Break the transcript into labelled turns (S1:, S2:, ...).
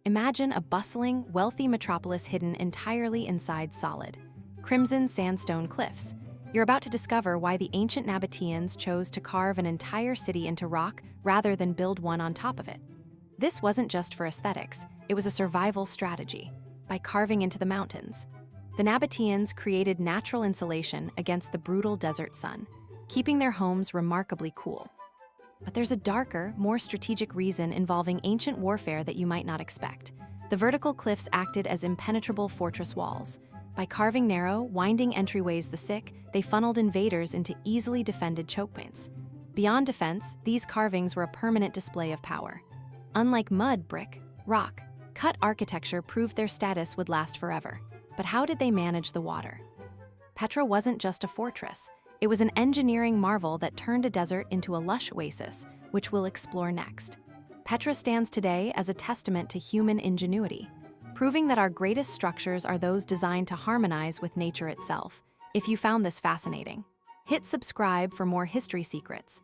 S1: Imagine a bustling, wealthy metropolis hidden entirely inside solid, crimson sandstone cliffs. You're about to discover why the ancient Nabateans chose to carve an entire city into rock rather than build one on top of it. This wasn't just for aesthetics, it was a survival strategy. By carving into the mountains, the Nabateans created natural insulation against the brutal desert sun, keeping their homes remarkably cool. But there's a darker, more strategic reason involving ancient warfare that you might not expect. The vertical cliffs acted as impenetrable fortress walls. By carving narrow, winding entryways the sick, they funneled invaders into easily defended choke points. Beyond defense, these carvings were a permanent display of power. Unlike mud, brick, rock, cut architecture proved their status would last forever. But how did they manage the water? Petra wasn't just a fortress. It was an engineering marvel that turned a desert into a lush oasis, which we'll explore next. Petra stands today as a testament to human ingenuity, proving that our greatest structures are those designed to harmonize with nature itself. If you found this fascinating, hit subscribe for more history secrets.